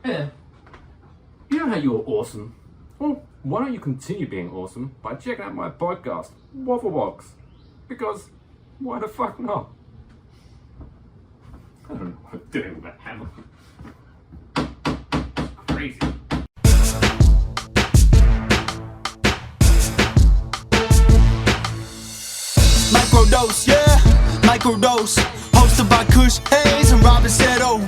Hey, you know how you're awesome? Well, why don't you continue being awesome by checking out my podcast, Waffle Box? Because why the fuck not? I don't know what I'm doing with that hammer. Crazy. Microdose, yeah, Microdose. Hosted by Kush, Hayes, and Robyn Seto.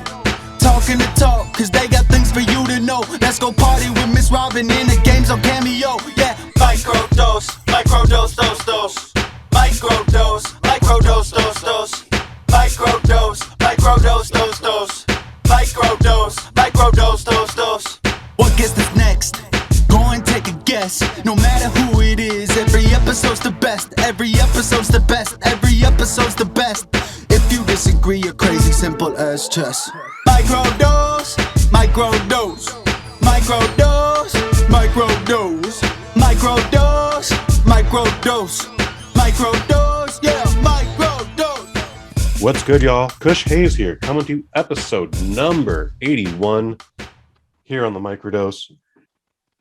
Talking the talk, cause they got things for you to know. Let's go party with Miss Robyn in the games on Cameo. Yeah, Microdose, Microdose, dose, dose. Microdose, Microdose, dose, dose. Microdose, Microdose, dose, dose. Microdose, Microdose, dose, dose. What gets this next? Go and take a guess. No matter who it is, every episode's the best. Every episode's the best. Every episode's the best. If you disagree, you're crazy, simple as chess. Microdose, microdose, microdose, microdose, microdose, microdose, microdose, yeah, microdose. What's good, y'all? Kush Hayes here, coming to episode number 81 here on the Microdose.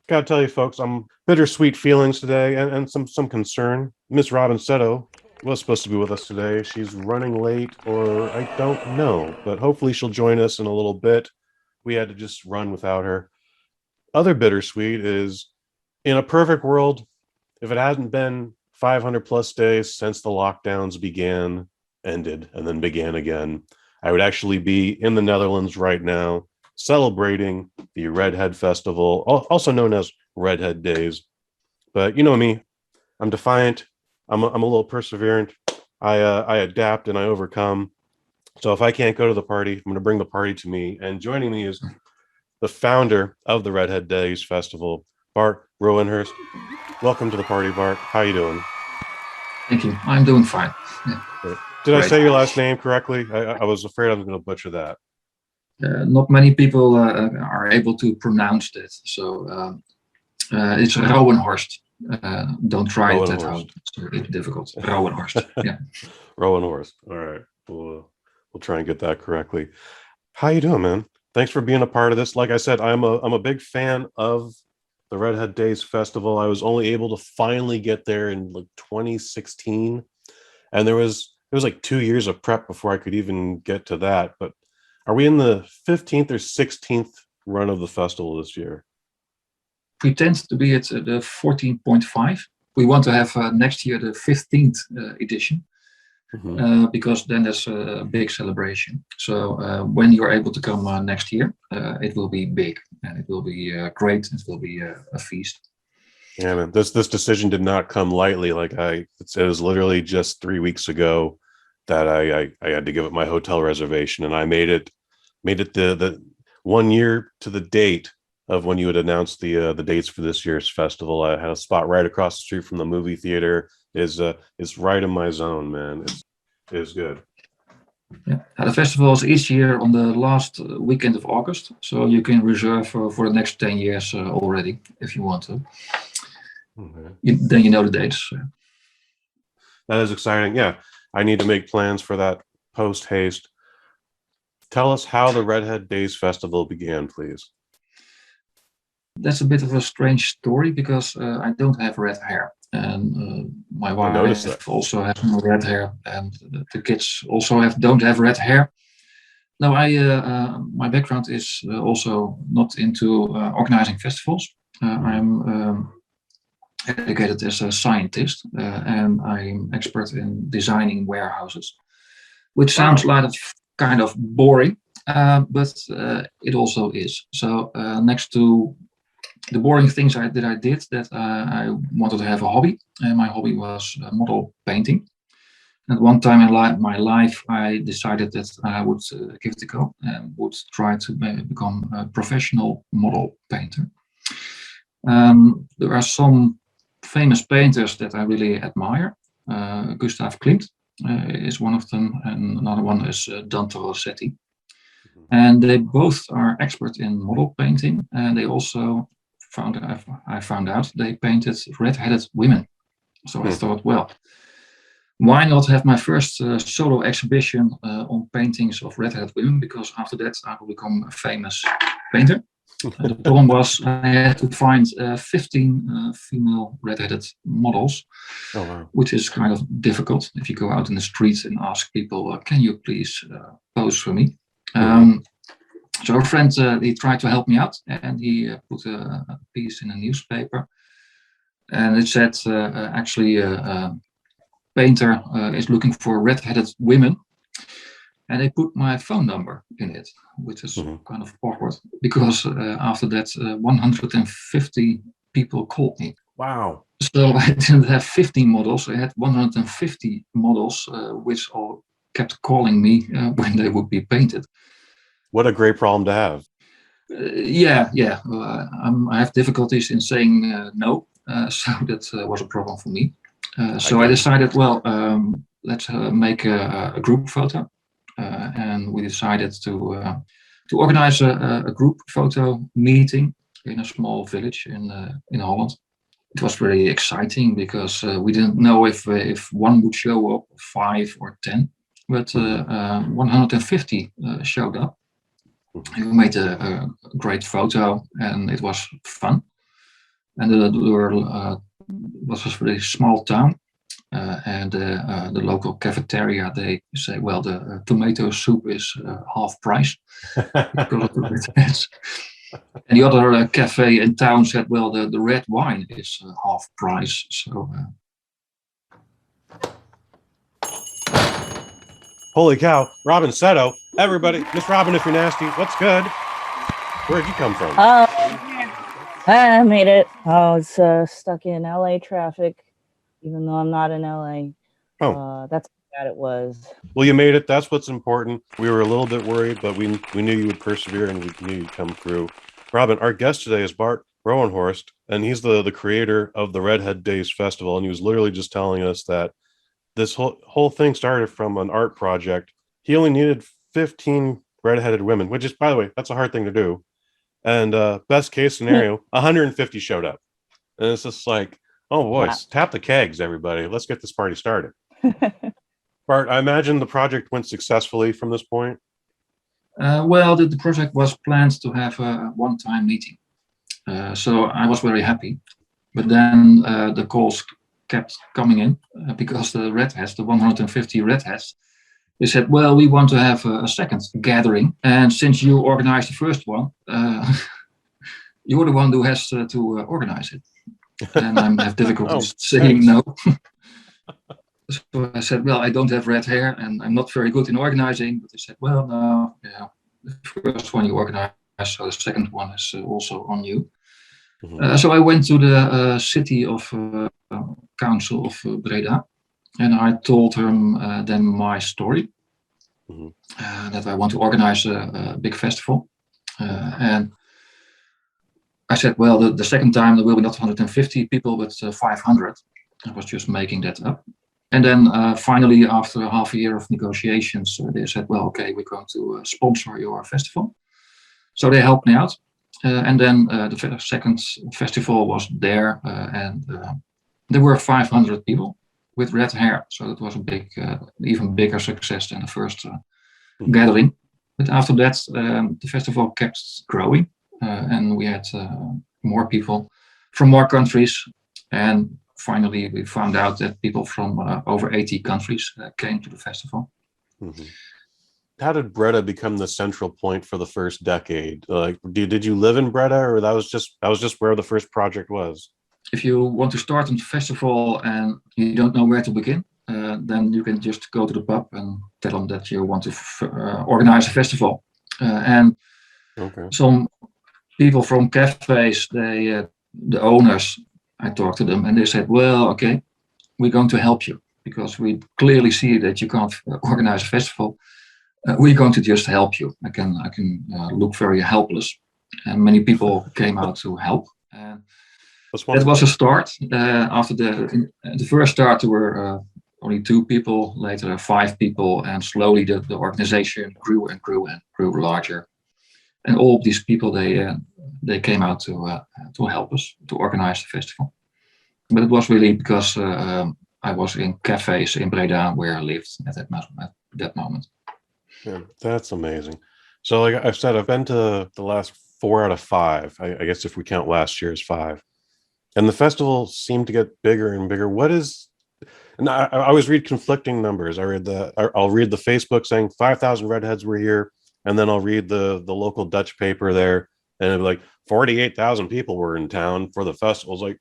Gotta tell you, folks, I'm bittersweet feelings today and some concern. Miss Robyn Seto was supposed to be with us today. She's running late, or I don't know, but hopefully she'll join us in a little bit. We had to just run without her. Other bittersweet is, in a perfect world, if it hadn't been 500 plus days since the lockdowns ended, and then began again, I would actually be in the Netherlands right now celebrating the Redhead Festival, also known as Redhead Days. But you know me, I'm defiant. I'm a little perseverant. I adapt and I overcome. So if I can't go to the party, I'm going to bring the party to me. And joining me is the founder of the Redhead Days Festival, Bart Rouwenhorst. Welcome to the party, Bart. How you doing? Thank you. I'm doing fine. Yeah. Did I say your last name correctly? I was afraid I was going to butcher that. Not many people are able to pronounce that. So it's Rouwenhorst. Don't try it at home. It's difficult. Rouwenhorst. Yeah. Rouwenhorst. All right. We'll try and get that correctly. How you doing, man? Thanks for being a part of this. Like I said, I'm a big fan of the Redhead Days Festival. I was only able to finally get there in like 2016, and it was like 2 years of prep before I could even get to that. But are we in the 15th or 16th run of the festival this year? We tend to be at the 14.5. We want to have next year the 15th edition, because then there's a big celebration. So when you're able to come next year, it will be big and it will be great. It will be a feast. Yeah, man. This decision did not come lightly. It was literally just 3 weeks ago that I had to give up my hotel reservation, and I made it the 1 year to the date of when you had announced the dates for this year's festival. I had a spot right across the street from the movie theater. Is right in my zone, man. It's good. Yeah, the festival is each year on the last weekend of August, so you can reserve for the next 10 years already if you want to. Okay. Then you know the dates. That is exciting. Yeah, I need to make plans for that post haste. Tell us how the Redhead Days Festival began, please. That's a bit of a strange story because I don't have red hair, and my wife also has no red hair, and the kids also don't have red hair. No, my background is also not into organizing festivals. I'm educated as a scientist, and I'm expert in designing warehouses, which sounds kind of boring, but it also is. So next to the boring things that I did, I wanted to have a hobby, and my hobby was model painting. At one time in my life, I decided that I would give it a go and would try to become a professional model painter. There are some famous painters that I really admire. Gustav Klimt is one of them, and another one is Dante Rossetti. And they both are experts in model painting, and they also I found out they painted red-headed women. So I thought, well, why not have my first solo exhibition on paintings of red-headed women? Because after that, I will become a famous painter. The problem was I had to find 15 female red-headed models, which is kind of difficult if you go out in the streets and ask people, can you please pose for me? So a friend, he tried to help me out, and he put a piece in a newspaper, and it said actually painter is looking for red-headed women. And they put my phone number in it, which is kind of awkward because after that, 150 people called me. Wow. So I didn't have 15 models. I had 150 models, which all kept calling me when they would be painted. What a great problem to have. Yeah. I have difficulties in saying no. So that was a problem for me. So I decided, well, let's make a group photo. And we decided to organize a group photo meeting in a small village in Holland. It was very exciting because we didn't know if one would show up, 5 or 10, but 150 showed up. We made a great photo, and it was fun. And it was a very small town. And the local cafeteria, they say, well, the tomato soup is half price. And the other cafe in town said, well, the red wine is half price. So, holy cow, Robyn Seto, everybody, Miss Robyn, if you're nasty, what's good? Where'd you come from? I made it. I was stuck in LA traffic. Even though I'm not in LA. That's how bad it was. Well, you made it. That's what's important. We were a little bit worried, but we knew you would persevere and we knew you'd come through. Robyn, our guest today is Bart Rouwenhorst, and he's the creator of the Redhead Days Festival. And he was literally just telling us that this whole thing started from an art project. He only needed 15 redheaded women, which is, by the way, that's a hard thing to do. And best case scenario, 150 showed up. And it's just like, oh, boys, tap the kegs, everybody. Let's get this party started. Bart, I imagine the project went successfully from this point. Well, the project was planned to have a one-time meeting. So I was very happy. But then the calls kept coming in because the redheads, the 150 redheads, they said, well, we want to have a second gathering. And since you organized the first one, you're the one who has to organize it. And I have difficulties saying no. So I said, well, I don't have red hair and I'm not very good in organizing. But they said, well, no, yeah, the first one you organize, so the second one is also on you. So I went to the city of council of Breda, and I told them my story, that I want to organize a big festival. And I said, well, the second time there will be not 150 people, but 500. I was just making that up. And then finally, after half a year of negotiations, they said, well, okay, we're going to sponsor your festival. So they helped me out. And then the second festival was there, and there were 500 people with red hair. So it was a big, even bigger success than the first gathering. But after that, the festival kept growing. And we had more people from more countries, and finally we found out that people from over 80 countries came to the festival. How did Breda become the central point for the first decade? Like, did you live in Breda, or that was just where the first project was? If you want to start a festival and you don't know where to begin, then you can just go to the pub and tell them that you want to organize a festival. And some people from cafes, the owners, I talked to them and they said, well, okay, we're going to help you because we clearly see that you can't organize a festival. We're going to just help you. I can look very helpless. And many people came out to help. And that was a start. After the first start, there were only 2 people, later 5 people, and slowly the organization grew and grew and grew larger. And all these people, they came out to help us to organize the festival. But it was really because I was in cafes in Breda where I lived at that moment. Yeah, that's amazing. So like I've said, I've been to the last 4 out of 5. I guess if we count last year as 5. And the festival seemed to get bigger and bigger. What is, and I always read conflicting numbers. I'll read the Facebook saying 5,000 redheads were here, and then I'll read the local Dutch paper there, and it'd be like 48,000 people were in town for the festival. It's like,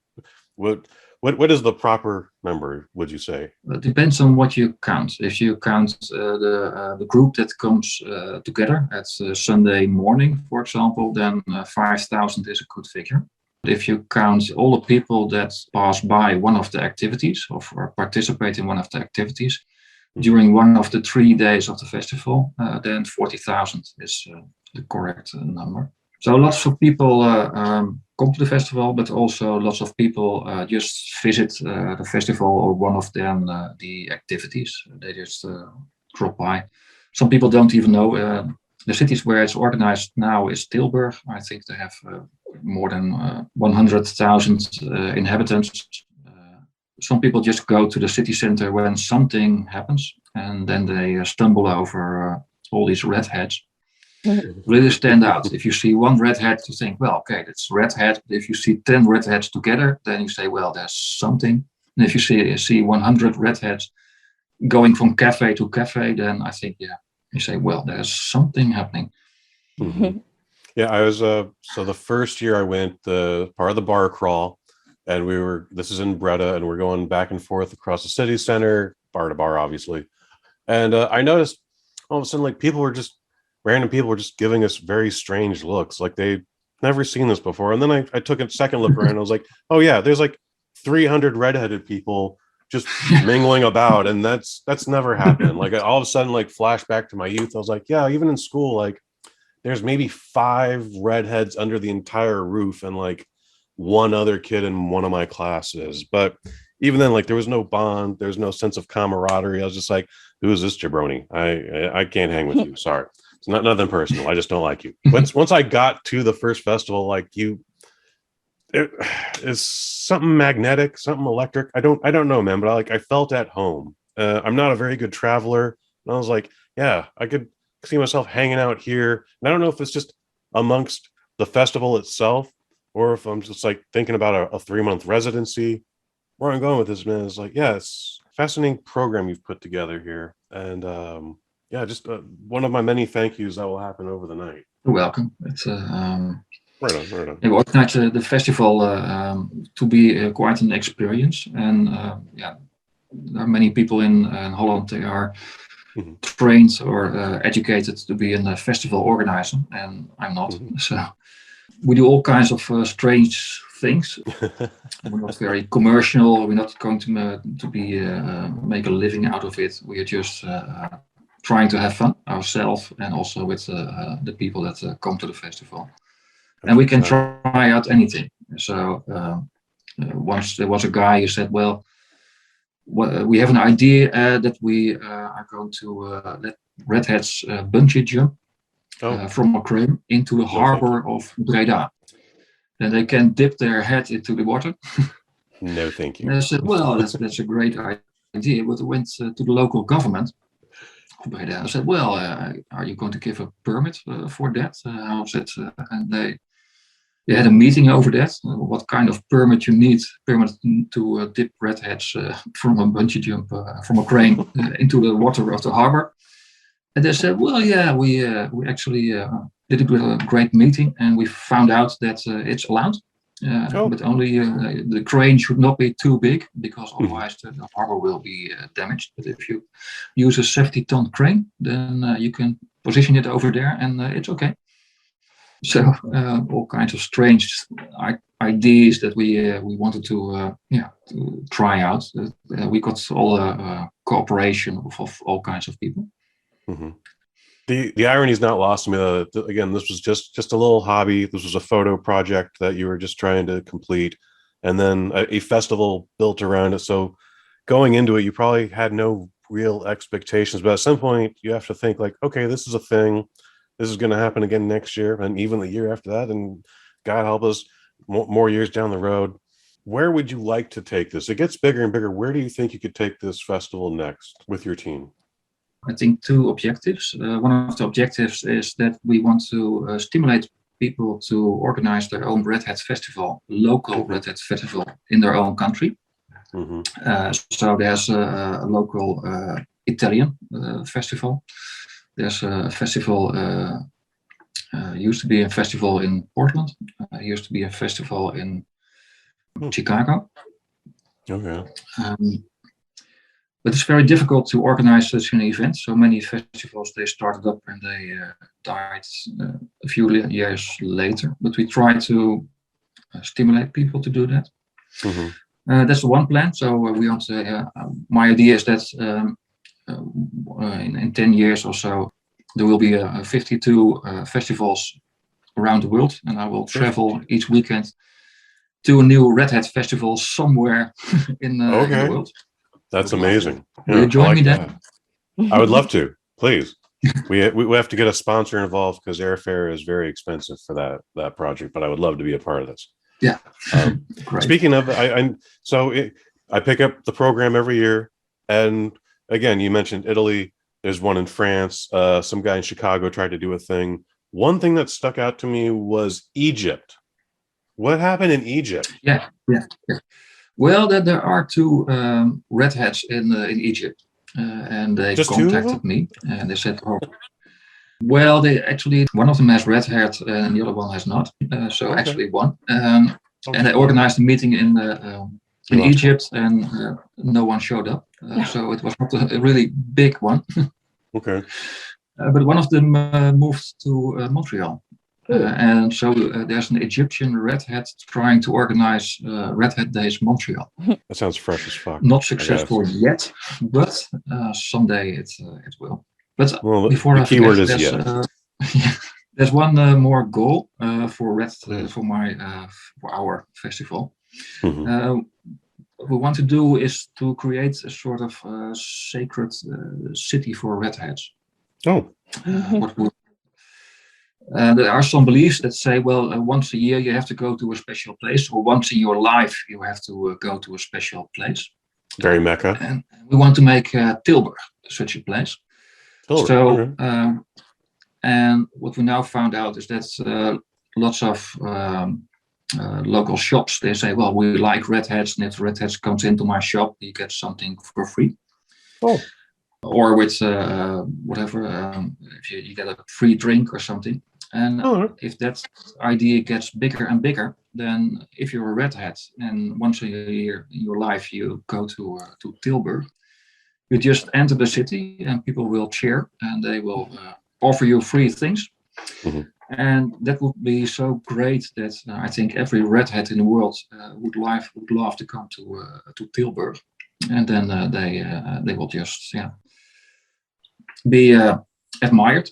what is the proper number, would you say? It depends on what you count. If you count the group that comes together at Sunday morning, for example, then 5,000 is a good figure. If you count all the people that pass by one of the activities or participate in one of the activities during one of the 3 days of the festival, then 40,000 is the correct number. So lots of people come to the festival, but also lots of people just visit the festival or one of them the activities. They just drop by. Some people don't even know. The cities where it's organized now is Tilburg. I think they have more than 100,000 inhabitants. Some people just go to the city center when something happens, and then they stumble over all these redheads. Really stand out. If you see one redhead, you think, well, okay, that's redhead. But if you see 10 redheads together, then you say, well, there's something. And if you see 100 redheads going from cafe to cafe, then I think, yeah, you say, well, there's something happening. Mm-hmm. Yeah, I was so the first year I went part of the bar crawl, and this is in Breda, and we're going back and forth across the city center, bar to bar, obviously. And I noticed all of a sudden, like random people were just giving us very strange looks, like they'd never seen this before. And then I took a second look around, and I was like, oh yeah, there's like 300 redheaded people just mingling about, and that's never happened. Like all of a sudden, like flashback to my youth, I was like, yeah, even in school, like there's maybe 5 redheads under the entire roof and like one other kid in one of my classes. But even then, like there was no bond, there was no sense of camaraderie. I was just like, who is this jabroni? I can't hang with you. Sorry. It's nothing personal. I just don't like you. Once I got to the first festival, like it is something magnetic, something electric. I don't know, man, but I felt at home. I'm not a very good traveler, and I was like, yeah, I could see myself hanging out here. And I don't know if it's just amongst the festival itself, or if I'm just like thinking about a 3-month residency. Where I'm going with this, man, is like, yeah, it's a fascinating program you've put together here, and yeah, just one of my many thank yous that will happen over the night. You're welcome. It's right on. We organized the festival to be quite an experience, and yeah, there are many people in Holland. They are trained or educated to be a festival organizer, and I'm not. So we do all kinds of strange things. We're not very commercial. We're not going to be make a living out of it. We are just trying to have fun ourselves, and also with the people that come to the festival. And we can try out anything. So once there was a guy who said, well, we have an idea that we are going to let redheads bungee jump from a crane into the harbor of Breda. Then they can dip their head into the water. No, thank you. And I said, well, that's a great idea. But I went to the local government. I said, well, are you going to give a permit for that? How's it? And they had a meeting over that. What kind of permit you need? Permit to dip redheads from a bungee jump from a crane into the water of the harbor. And they said, well, yeah, we actually did a great meeting, and we found out that it's allowed. But only the crane should not be too big, because otherwise the harbor will be damaged. But if you use a 70-ton crane, then you can position it over there, and it's okay. So all kinds of strange ideas that we wanted to try out. We got all the cooperation of all kinds of people. Mm-hmm. The irony is not lost to me, though. Again, this was just a little hobby. This was a photo project that you were just trying to complete, and then a festival built around it. So going into it, you probably had no real expectations, but at some point you have to think like, okay, this is a thing. This is going to happen again next year, and even the year after that, and God help us, more years down the road. Where would you like to take this? It gets bigger and bigger. Where do you think you could take this festival next with your team? I think 2 objectives. One of the objectives is that we want to stimulate people to organize their own Redhead festival, local Redhead festival in their own country. So there's a local Italian festival. There's a festival, used to be a festival in Portland, used to be a festival in Chicago. Okay. But it's very difficult to organize such an event. So many festivals, they started up and they died a few years later. But we try to stimulate people to do that. That's the one plan. So we want to, my idea is that in 10 years or so, there will be 52 festivals around the world. And I will travel each weekend to a new Redhead festival somewhere in the world. That's amazing. Will you join me then? I would love to. Please. We have to get a sponsor involved because airfare is very expensive for that project. But I would love to be a part of this. Yeah. Speaking of, I pick up the program every year, and again, you mentioned Italy. There's one in France. Some guy in Chicago tried to do a thing. One thing that stuck out to me was Egypt. What happened in Egypt? Yeah. Well, there are two Redheads in Egypt, and they Just contacted me, and they said, "Oh, well, they actually one of them has Redhead, and the other one has not. So actually one, and they organized a meeting in Egypt, and no one showed up. So it was not a really big one. Okay. But one of them moved to Montreal. And so there's an Egyptian Redhead trying to organize Redhead Days Montreal. That sounds fresh as fuck. Not successful yet, but someday it will. But before the keyword is yet. There's one more goal for our festival. What we want to do is to create a sort of sacred city for Redheads. There are some beliefs that say, well, once a year you have to go to a special place, or once in your life you have to go to a special place. Very Mecca. And we want to make Tilburg such a place. And what we now found out is that lots of local shops, they say, well, we like Redheads, and if Redheads comes into my shop, you get something for free. Or with whatever, if you get a free drink or something. And if that idea gets bigger and bigger, then if you're a Redhead and once a year in your life you go to Tilburg, you just enter the city and people will cheer and they will offer you free things. And that would be so great that I think every Redhead in the world would love to come to Tilburg, and then they will just be admired.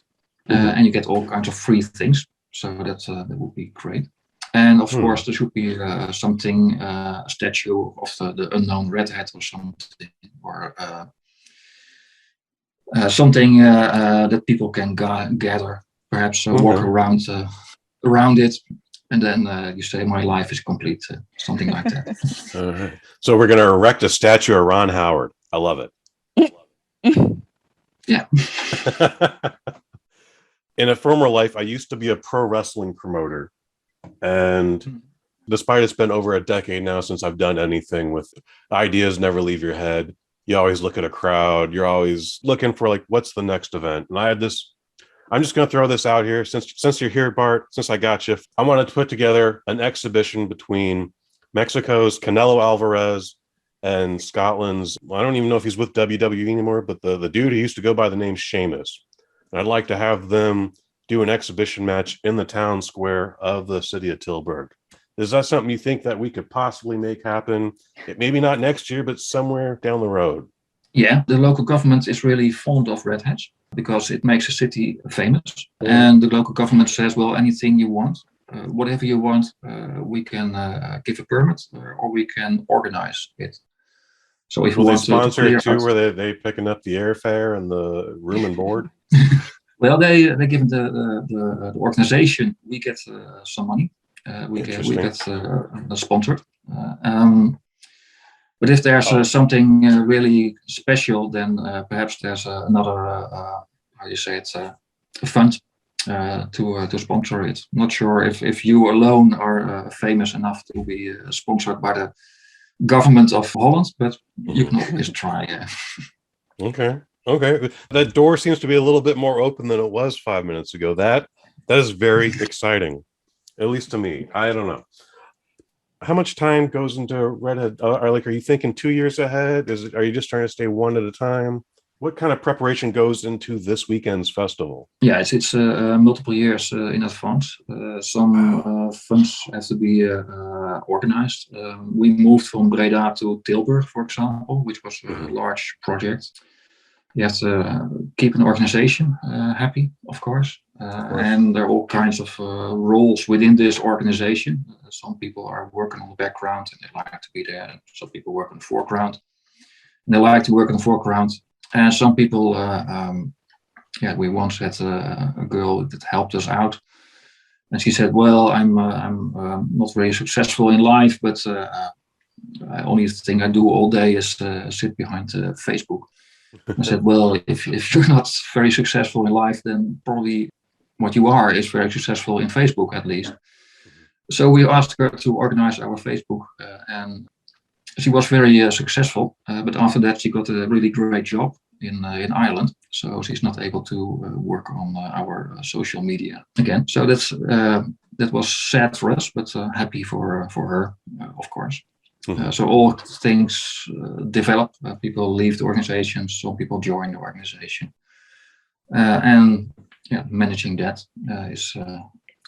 And you get all kinds of free things, so that would be great. And of course, there should be something, a statue of the unknown Redhead or something, or something that people can gather, perhaps walk around it, and then you say, "My life is complete," something like that. So we're going to erect a statue of Ron Howard. I love it. Yeah. In a former life, I used to be a pro wrestling promoter. And despite it's been over a decade now since I've done anything with ideas never leave your head. You always look at a crowd. You're always looking for like, what's the next event? And I had this, I'm just going to throw this out here. Since you're here, Bart, since I got you, I wanted to put together an exhibition between Mexico's Canelo Alvarez and Scotland's, I don't even know if he's with WWE anymore, but the dude who used to go by the name Sheamus. I'd like to have them do an exhibition match in the town square of the city of Tilburg. Is that something you think that we could possibly make happen? Maybe not next year, but somewhere down the road. Yeah, the local government is really fond of Redheads because it makes a city famous. And the local government says, well, anything you want, whatever you want, we can give a permit or we can organize it. So if will you they want sponsor to it too, where they picking up the airfare and the room and board? Well, they give the organization. We get some money. We get sponsored. But if there's something really special, then perhaps there's another a fund to sponsor it. Not sure if you alone are famous enough to be sponsored by the government of Holland, but you can always try. Okay. That door seems to be a little bit more open than it was 5 minutes ago. That is very exciting, at least to me. I don't know. How much time goes into Redhead? Are you thinking 2 years ahead? Are you just trying to stay one at a time? What kind of preparation goes into this weekend's festival? Yeah, it's multiple years in advance. Some funds have to be organized. We moved from Breda to Tilburg, for example, which was a large project. You have to keep an organization happy, of course. And there are all kinds of roles within this organization. Some people are working on the background and they like to be there. Some people work on the foreground and they like to work in the foreground. And some people, we once had a girl that helped us out. And she said, well, I'm not very successful in life, but the only thing I do all day is sit behind Facebook. I said, well, if you're not very successful in life, then probably what you are is very successful in Facebook, at least. So we asked her to organize our Facebook, and she was very successful. But after that, she got a really great job in Ireland. So she's not able to work on our social media again. So that was sad for us, but happy for her, of course. So all things develop. People leave the organization. Some people join the organization, and managing that is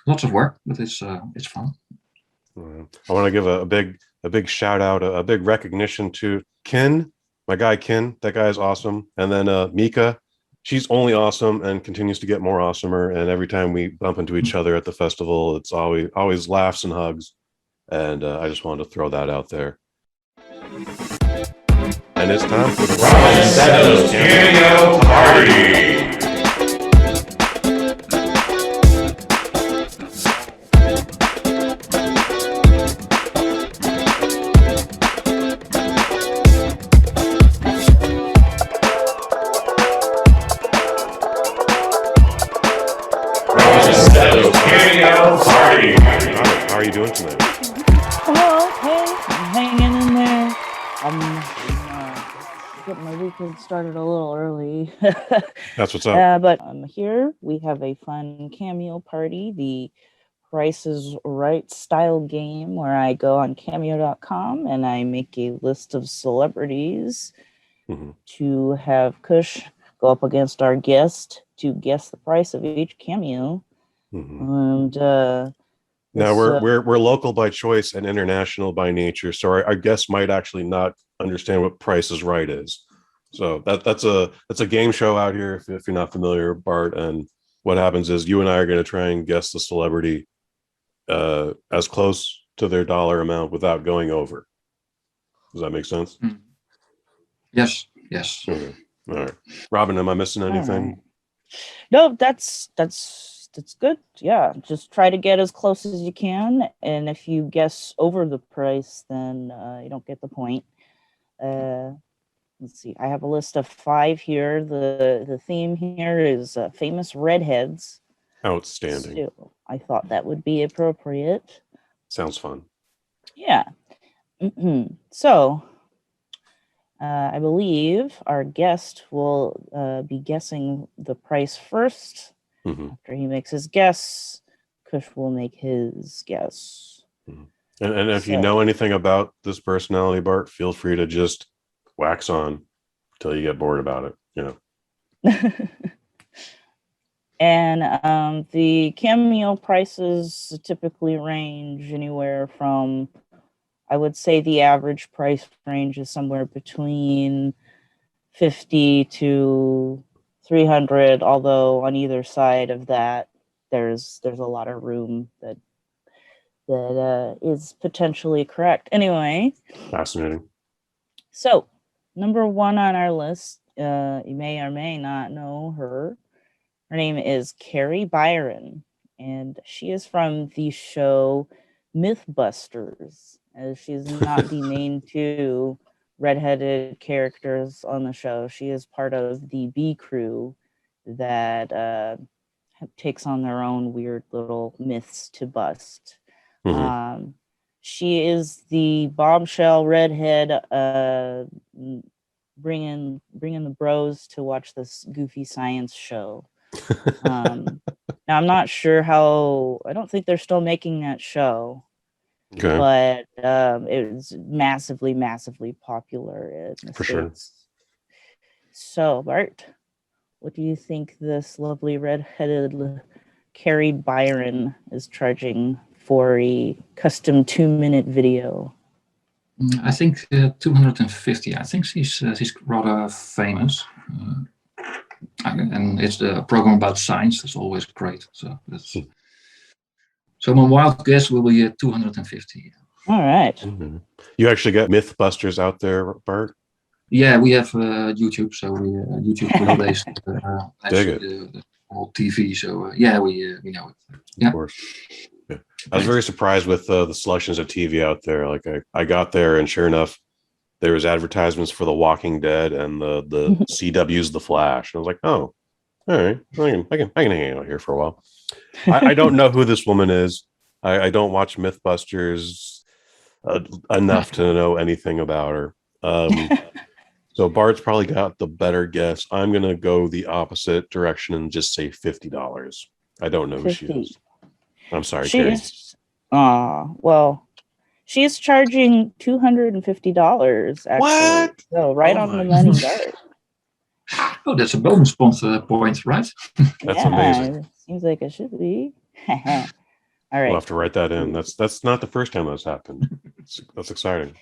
lots of work, but it's fun. I want to give a big shout out, a big recognition to Ken, my guy Ken. That guy is awesome. And then Mika, she's only awesome and continues to get more awesomer. And every time we bump into each other at the festival, it's always laughs and hugs. And I just wanted to throw that out there. And it's time for the Robyn Seto Mystery Party. How are you doing tonight? Oh, okay. I'm hanging in there. I'm getting my weekend started a little early. That's what's up. But I'm here. We have a fun cameo party, the Price is Right style game, where I go on cameo.com and I make a list of celebrities to have Kush go up against our guest to guess the price of each cameo. And now we're local by choice and international by nature, so our guests might actually not understand what Price is Right is. So that's a game show out here if you're not familiar, Bart. And what happens is you and I are going to try and guess the celebrity as close to their dollar amount without going over. Does that make sense? Yes. Okay. All right, Robyn, am I missing anything? Right. No, that's good. Yeah, just try to get as close as you can, and if you guess over the price, then you don't get the point. Let's see. I have a list of 5 here. The theme here is famous redheads. Outstanding. So I thought that would be appropriate. Sounds fun. Yeah. So I believe our guest will be guessing the price first. After he makes his guess, Kush will make his guess. And if you know anything about this personality, Bart, feel free to just wax on until you get bored about it, And the cameo prices typically range anywhere from, I would say the average price range is somewhere between 50 to 300, although on either side of that there's a lot of room that is potentially correct. Anyway, fascinating. So number 1 on our list, you may or may not know her. Her name is Carrie Byron, and she is from the show Mythbusters, as she's not the main 2 redheaded characters on the show. She is part of the B crew that takes on their own weird little myths to bust. Mhm. She is the bombshell redhead, bringing the bros to watch this goofy science show. Now I'm not sure how. I don't think they're still making that show, Okay, but it was massively, massively popular in the for sure. States. So, Bart, what do you think this lovely redheaded Carrie Byron is charging for a custom 2-minute video? I think 250. I think she's rather famous. And it's the program about science. It's always great. So my wild guess will be 250. All right. Mhm. You actually got Mythbusters out there, Bart? Yeah, we have YouTube, so we YouTube nowadays Dig it. the whole TV. So yeah, we know it. Yeah. Of course. Yeah. I was very surprised with the selections of TV out there. Like I got there, and sure enough, there was advertisements for The Walking Dead and the CW's The Flash. And I was like, oh, all right, I can hang out here for a while. I don't know who this woman is. I don't watch Mythbusters enough to know anything about her. So Bart's probably got the better guess. I'm gonna go the opposite direction and just say $50. I don't know who she 50. is. I'm sorry, She Carrie. is. Well, she is charging $250. Actually, What? so right Oh on the my money, Bart. Oh, that's a bonus point, right? That's amazing. It seems like it should be. All We'll right. have to write that in. That's not the first time that's happened. That's exciting.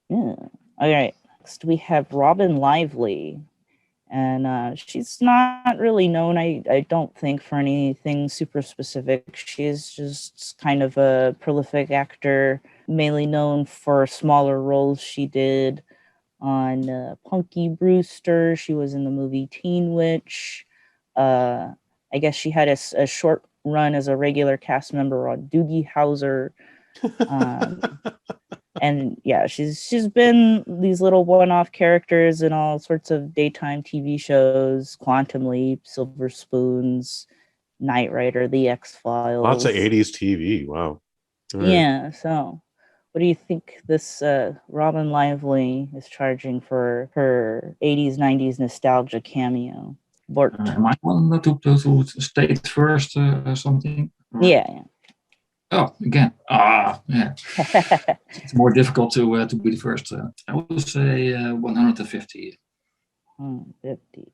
Yeah. All right. Next, we have Robyn Lively. And she's not really known, I don't think, for anything super specific. She's just kind of a prolific actor, mainly known for smaller roles she did on Punky Brewster. She was in the movie Teen Witch. I guess she had a short run as a regular cast member on Doogie Howser. And yeah, she's been these little one-off characters in all sorts of daytime TV shows: Quantum Leap, Silver Spoons, Knight Rider, The X-Files. Lots of 80s TV. Wow. All right. Yeah. So, what do you think this Robyn Lively is charging for her 80s, 90s nostalgia cameo? Bart. Am I one to state first something? Yeah. Oh, again. Yeah. It's more difficult to be the first. I would say 150. 150.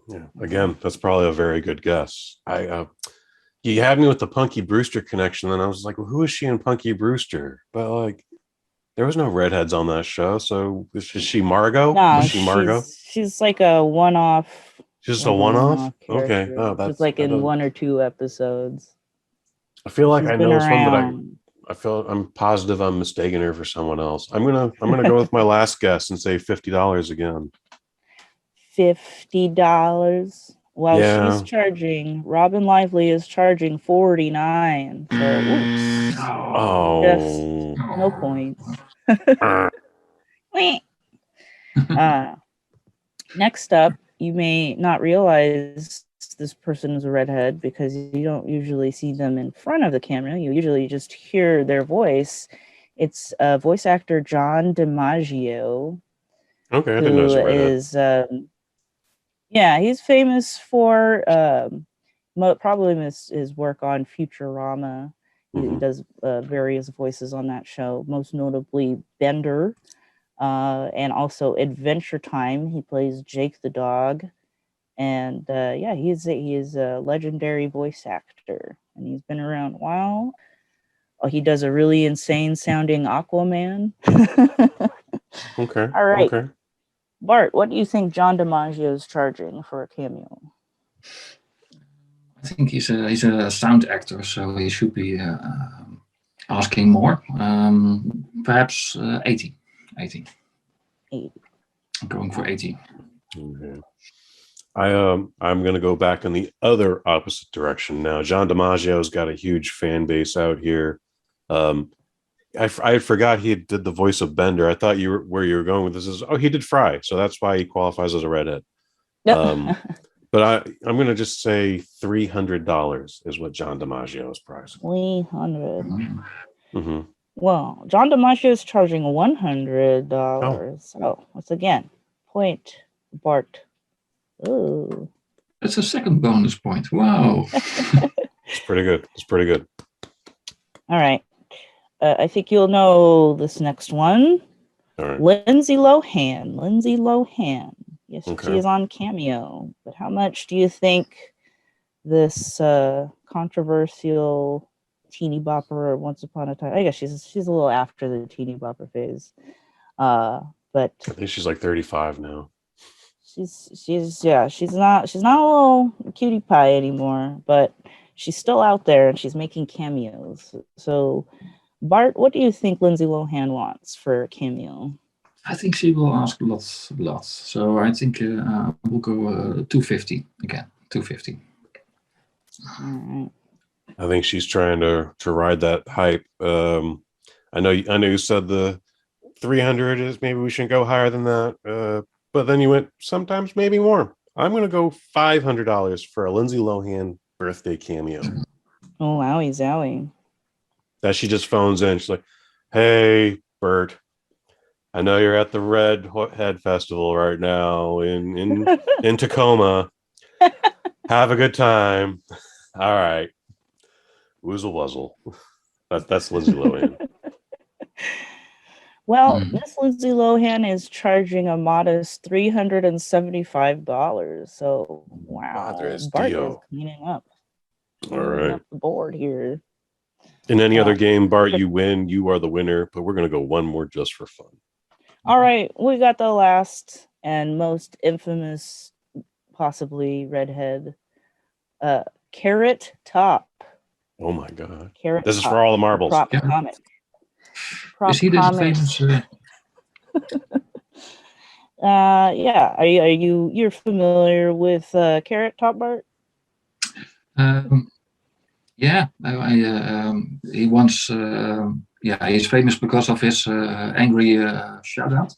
Yeah. Again, that's probably a very good guess. You had me with the Punky Brewster connection, and I was like, well, who is she in Punky Brewster? But like, there was no redheads on that show, so is she Margot? No, Was she Margot? She's like a one-off. Just a one-off? Okay. character. Oh, that's Just like in 1 or 2 episodes. I feel like She's I been know someone that around. I'm positive I'm mistaking her for someone else. I'm gonna go with my last guess and say $50 again. $50. Well, Yeah. she's charging. Robyn Lively is charging $49. So, oops. Oh. Just no points. Next up, you may not realize this person is a redhead because you don't usually see them in front of the camera. You usually just hear their voice. It's voice actor John DiMaggio. Okay, I didn't know he was a redhead. He's famous for probably his work on Futurama. He does various voices on that show, most notably Bender, and also Adventure Time. He plays Jake the dog. And he is a legendary voice actor, and he's been around a while. Oh, he does a really insane sounding Aquaman. Okay. All right. Okay. Bart, what do you think John DiMaggio is charging for a cameo? I think he's a sound actor, so he should be asking more. Perhaps 80. 80. 80. I'm going for 80. Okay. I'm going to go back in the other opposite direction now. John DiMaggio's got a huge fan base out here. I forgot he did the voice of Bender. I thought where you were going with this is, he did Fry, so that's why he qualifies as a redhead. But I'm going to just say $300 is what John DiMaggio is pricing. 300. Mm-hmm. Well, John DiMaggio is charging $100. So once again, point Bart. Ooh. That's a second bonus point. Wow. It's pretty good. It's pretty good. All right. I think you'll know this next one. All right. Lindsay Lohan. Lindsay Lohan. Yes, Okay. she is on Cameo. But how much do you think this controversial teeny bopper Once Upon a Time? I guess she's a little after the teeny bopper phase. But I think she's like 35 now. she's not a little cutie pie anymore, but she's still out there and she's making cameos. So Bart, what do you think Lindsay Lohan wants for a cameo? I think she will ask lots. So I think we'll go 250 again. 250. All right. I think she's trying to ride that hype. I know you said the 300 is maybe we shouldn't go higher than that. But then you went sometimes maybe more. I'm going to go $500 for a Lindsay Lohan birthday cameo. Oh, wowie zowie. That she just phones in. She's like, "Hey, Bert, I know you're at the Redhead Festival right now in Tacoma. Have a good time. All right. Woozle wuzzle." That's Lindsay Lohan. Well, Miss Lindsay Lohan is charging a modest $375. So wow, Madres Bart is Dio. cleaning up. All right. Up the board here. In any other game, Bart, you win. You are the winner. But we're going to go one more just for fun. All right, we got the last and most infamous, possibly Redhead, Carrot Top. Oh my God! Carrot This is Top, for all the marbles. Prop comic. Prop Is he the comic. famous? Yeah. You're familiar with Carrot Top, Bart? Yeah, he once. He's famous because of his angry shout out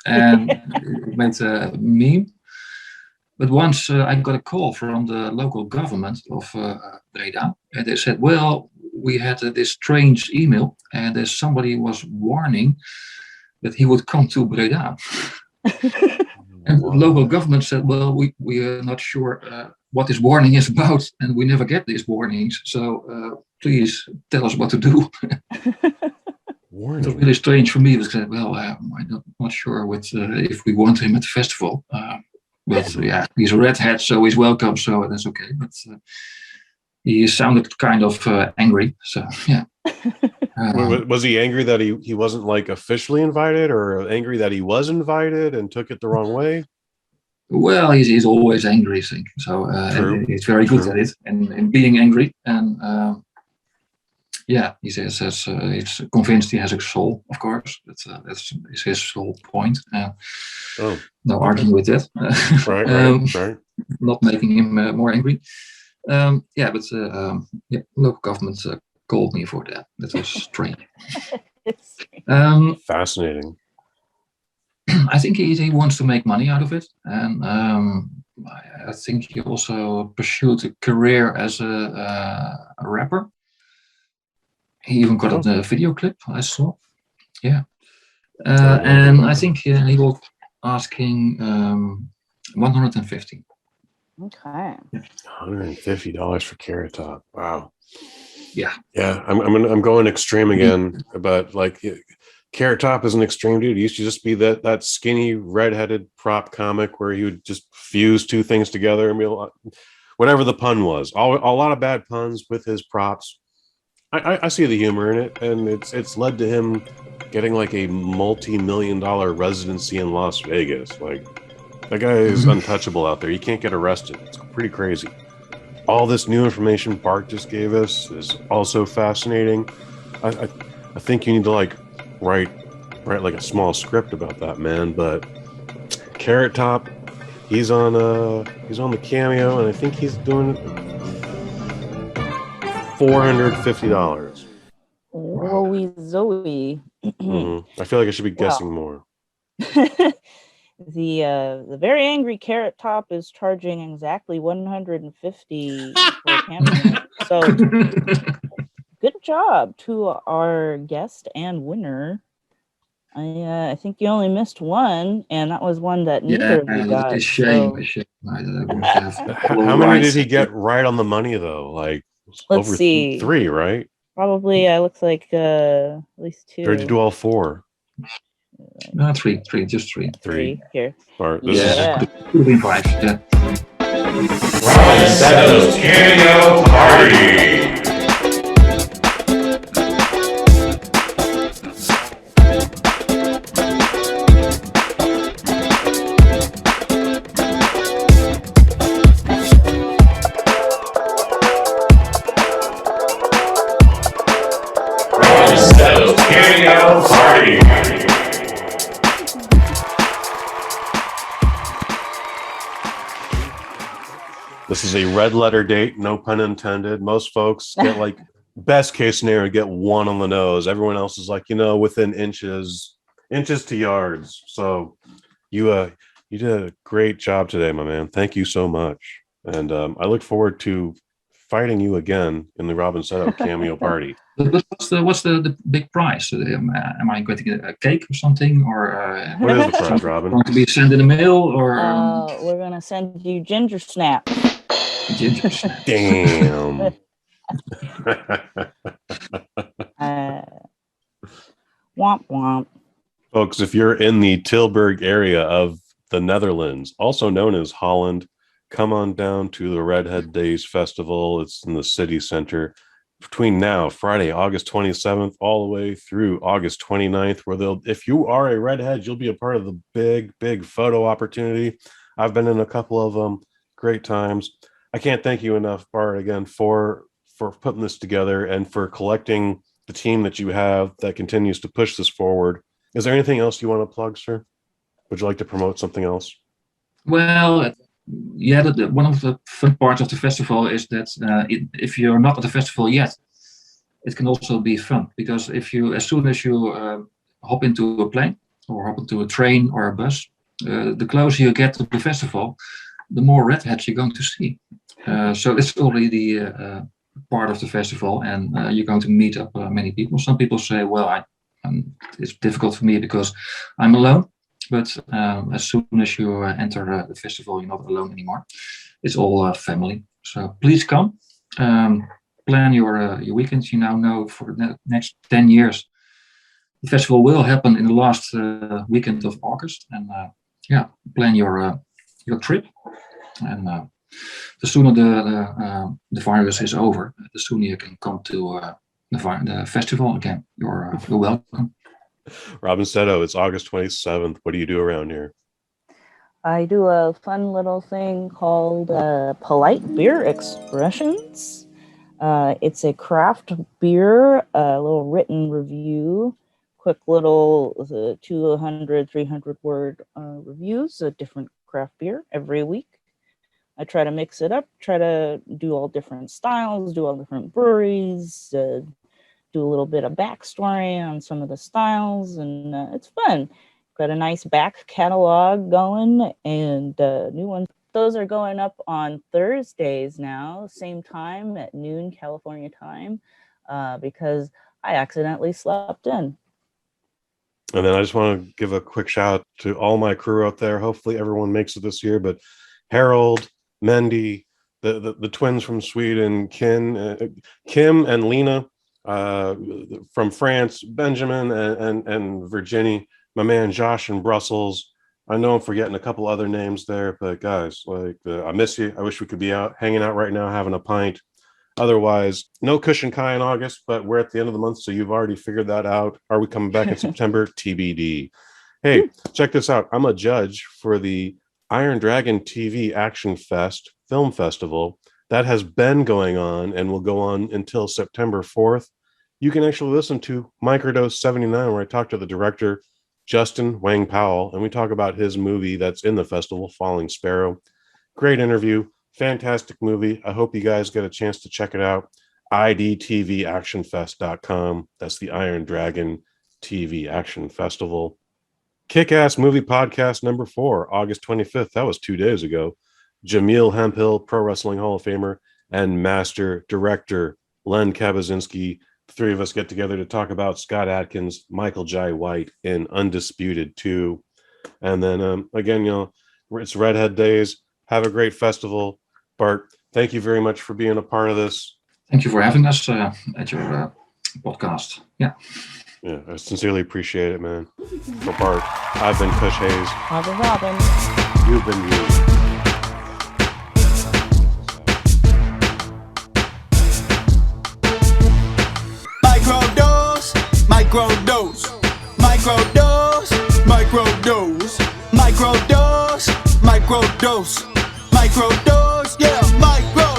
and he made a meme. But once I got a call from the local government of Breda, and they said, "Well, we had this strange email, and there's somebody was warning that he would come to Breda." And the local government said, "Well, we are not sure what this warning is about, and we never get these warnings. So please tell us what to do." Warning. It was really strange for me because I said, "Well, I'm not sure if we want him at the festival." But yeah, he's a redhead, so he's welcome, so that's okay. But he sounded kind of angry, so yeah. Was he angry that he wasn't like officially invited, or angry that he was invited and took it the wrong way? Well, he's always angry, I think. So he's very good at it and being angry. And he says he's convinced he has a soul, of course. That's his whole point. No arguing with that. Right. Not making him more angry. Local government called me for that. That was strange. Fascinating. I think he wants to make money out of it, and I think he also pursued a career as a rapper. He even got a video clip I saw. Yeah, and I think he was asking 150. Okay. $150 for Carrot Top. Wow. Yeah. I'm going extreme again, but like Carrot Top is an extreme dude. He used to just be that skinny redheaded prop comic where he would just fuse two things together and be whatever the pun was. A lot of bad puns with his props. I see the humor in it, and it's led to him getting like a multi-million-dollar residency in Las Vegas. Like that guy is untouchable out there. He can't get arrested. It's pretty crazy. All this new information Bart just gave us is also fascinating. I think you need to like write like a small script about that, man. But Carrot Top, he's on the Cameo, and I think he's doing $450. Wowie Zoe. I feel like I should be guessing more. The very angry Carrot Top is charging exactly 150 for a cameo. So good job to our guest and winner. I think you only missed one, and that was one that neither of you got. It's a shame. So A shame. I want to have How many did he get right on the money though? Like let's over see. 3, right? Probably, it looks like at least 2. Or did you do all 4? No, 3, just 3. 3. Here. Bart, this Yeah. Could have been 5. Yeah. Robyn Seto's Cameo Party. This is a red letter date, no pun intended. Most folks get like best case scenario, get 1 on the nose. Everyone else is like, within inches to yards. So you did a great job today, my man. Thank you so much. And I look forward to fighting you again in the Robyn Seto cameo party. But what's the big prize? Am I going to get a cake or something, or what is the prize, Robyn? Going to be sent in the mail, or we're gonna send you ginger snaps. Ginger snaps. Damn. Womp womp. Folks, if you're in the Tilburg area of the Netherlands, also known as Holland, come on down to the Redhead Days Festival. It's in the city center between now, Friday, August 27th, all the way through August 29th, where if you are a Redhead, you'll be a part of the big photo opportunity. I've been in a couple of them. Great times. I can't thank you enough, Bart, again, for putting this together and for collecting the team that you have that continues to push this forward. Is there anything else you want to plug, sir? Would you like to promote something else? Well, yeah, one of the fun parts of the festival is that if you're not at the festival yet, it can also be fun, because as soon as you hop into a plane or hop into a train or a bus, the closer you get to the festival, the more redheads you're going to see. So it's already the part of the festival, and you're going to meet up many people. Some people say, well, it's difficult for me because I'm alone. But as soon as you enter the festival, you're not alone anymore. It's all family. So please come. Plan your weekends. You now know for the next 10 years, the festival will happen in the last weekend of August. And plan your trip. And the sooner the virus is over, the sooner you can come to the festival again. You're welcome. Robyn Seto, it's August 27th. What do you do around here? I do a fun little thing called Polite Beer Expressions. It's a craft beer, a little written review, quick little 200, 300 word reviews of different craft beer every week. I try to mix it up, try to do all different styles, do all different breweries, do a little bit of backstory on some of the styles, and it's fun. Got a nice back catalog going, and new ones. Those are going up on Thursdays now, same time at noon California time, because I accidentally slept in. And then I just want to give a quick shout out to all my crew out there. Hopefully everyone makes it this year, but Harold, Mendy, the twins from Sweden, Kim and Lena, from France, Benjamin and Virginia, my man Josh in Brussels. I know I'm forgetting a couple other names there, but guys, I miss you. I wish we could be out hanging out right now, having a pint. Otherwise, no Kush and Kai in August, but we're at the end of the month, so you've already figured that out. Are we coming back in September? TBD. Hey, check this out. I'm a judge for the Iron Dragon TV Action Fest Film Festival that has been going on and will go on until September 4th. You can actually listen to Microdose 79, where I talk to the director, Justin Wang Powell, and we talk about his movie that's in the festival, Falling Sparrow. Great interview, fantastic movie. I hope you guys get a chance to check it out. idtvactionfest.com. That's the Iron Dragon TV Action Festival. Kick-Ass Movie Podcast number 4, August 25th. That was 2 days ago. Jameel Hemphill, Pro Wrestling Hall of Famer, and Master Director Len Kabaczynski. The three of us get together to talk about Scott Adkins, Michael Jai White in Undisputed 2. And then, again, it's Redhead Days. Have a great festival. Bart, thank you very much for being a part of this. Thank you for having us at your podcast. Yeah. Yeah, I sincerely appreciate it, man. For Bart, I've been Kush Hayes. I've been Robyn. You've been you. Microdose, microdose, microdose, microdose, microdose, microdose, microdose, yeah, microdose.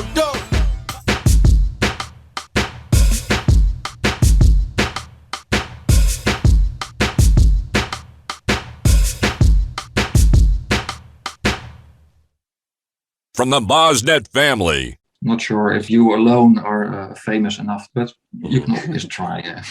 From the BosNet family. Not sure if you alone are famous enough, but you can always try.